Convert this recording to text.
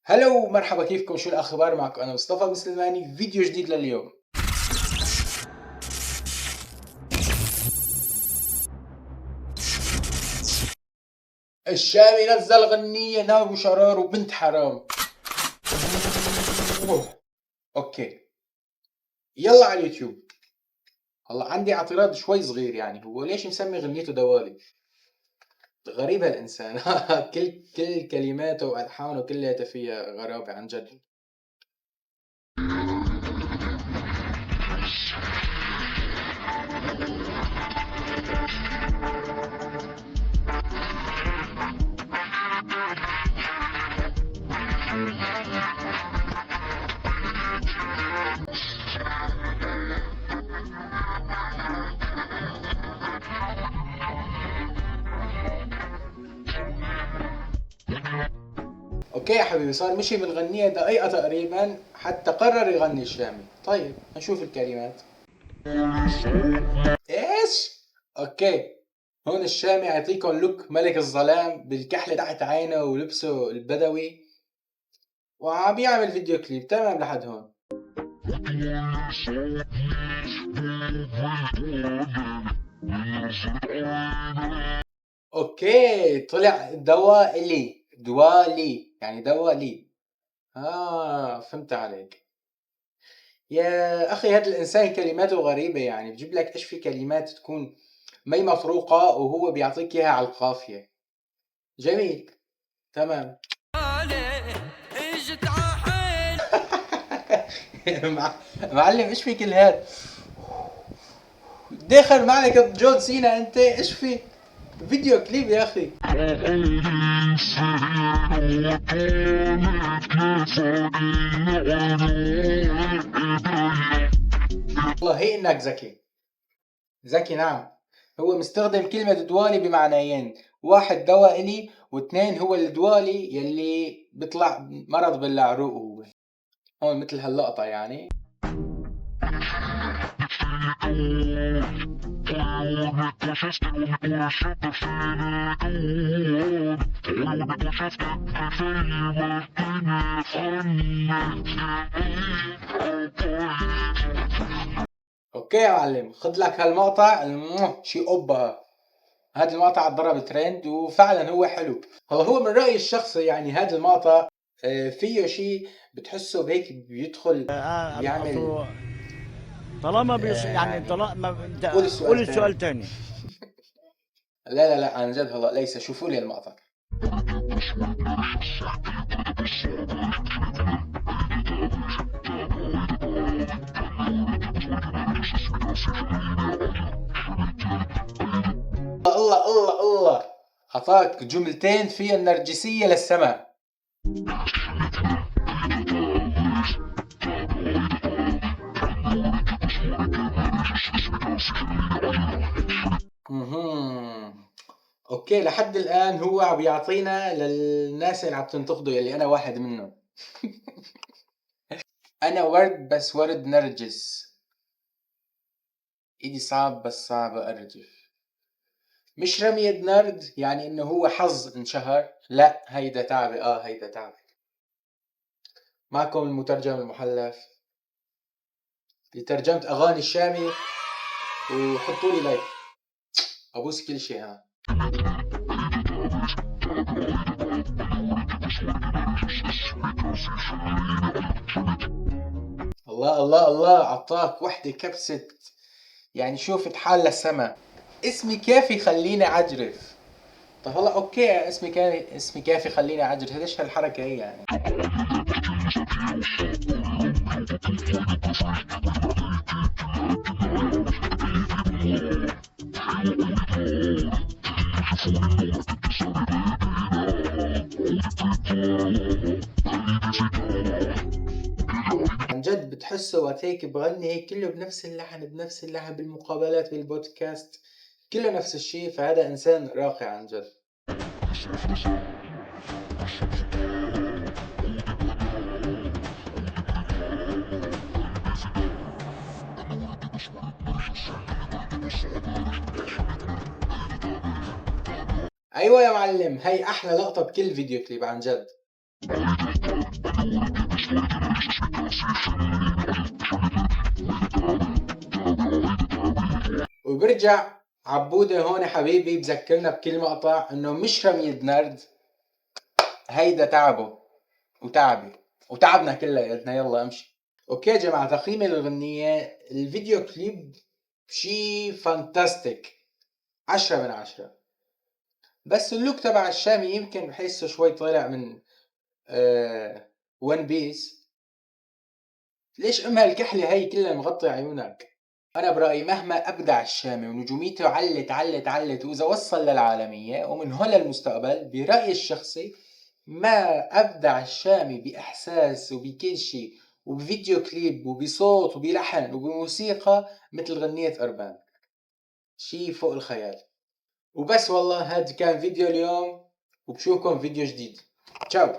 هلو مرحبا، كيفكم؟ شو الاخبار؟ معكم انا مصطفى مسلماني، فيديو جديد لليوم. الشامي نزل غنية نار وشرار وبنت حرام. أوه. اوكي، يلا على اليوتيوب. هلا عندي اعتراض شوي صغير، يعني هو ليش مسمي غنيته دوالي؟ غريب هالانسان. كل كلماته والحانه كلها فيها غرابة عن جد. اوكي يا حبيبي، صار مشي بالغنية دقيقة تقريبا حتى قرر يغني الشامي. طيب نشوف الكلمات. ايش؟ اوكي، هون الشامي يعطيكم لوك ملك الظلام بالكحلة تحت عينه ولبسه البدوي، وعم يعمل فيديو كليب. تمام لحد هون. اوكي، طلع دوالي دوالي يعني دوالي. فهمت عليك. يا اخي هذا الانسان كلماته غريبة، يعني بجيب لك ايش في كلمات تكون مي مفروقة وهو بيعطيك اياها على القافية. جميل. تمام. معلم ايش في كل هاد؟ داخل معك جون سينا، انت ايش في؟ فيديو كليب يا اخي. والله هي انك ذكي. ذكي نعم. هو مستخدم كلمة دوالي بمعنيين، واحد دواء إلي، واثنين هو الدوالي يلي بيطلع مرض بالعروق. هو هون مثل هاللقطة يعني. اوكي يا معلم، خد لك هالمقطع شي اوبا. هذا المقطع ضرب ترند وفعلا هو حلو. هو من رأيي الشخصي يعني هذا المقطع فيه شيء بتحسه بهيك بيدخل بيعمل. طالما يعني طالما انت قول قول السؤال السؤال تاني. تاني. لا عن جد، هلا ليس، شوفوا لي المقطع. الله اعطاك جملتين فيها النرجسية للسماء. اوكي، لحد الان هو عم يعطينا للناس اللي عم تنتقده، يلي انا واحد منهم. انا ورد بس ورد نرجس، ايدي صعب بس صعب ارجف. مش رمية نرد يعني انه هو حظ انشهر، لا هيدا تعبي. هيدا تعبي. معكم المترجم المحلف لترجمة اغاني الشامي، وحطوا لي لايك. ابوس كل شيء. الله عطاك وحدة كبسة، يعني شوفت حال للسما. اسمي كافي خليني عجرف. طب هلا اوكي، اسمي كافي خليني عجرف، ليش هالحركة هي يعني؟ عن جد بتحسه وقت هيك بغني هيك كله بنفس اللحن بالمقابلات بالبودكاست كله نفس الشيء، فهذا انسان راقي عن جد. ايوه يا معلم، هي احلى لقطة بكل فيديو كليب عن جد. وبرجع عبودة هون حبيبي بذكرنا بكل مقطع انه مش رميد نرد، هيدا تعبه وتعبي وتعبنا كلياتنا. يلا امشي. اوكي يا جماعة، تقييمي للغنية، الفيديو كليب شي فانتاستيك، 10/10. بس اللوك تبع الشامي يمكن بحسه شوي طالع من ون بيس. ليش ام هالكحلة هي كلها مغطي عيونك؟ انا برأيي مهما ابدع الشامي ونجوميته علت واذا وصل للعالمية ومن هون للمستقبل، برأيي الشخصي ما ابدع الشامي باحساس وبكل شيء وبفيديو كليب وبصوت وبلحن وبموسيقى مثل غنية اربان. شي فوق الخيال. وبس والله، هاد كان فيديو اليوم، وبشوفكم فيديو جديد. تشاو.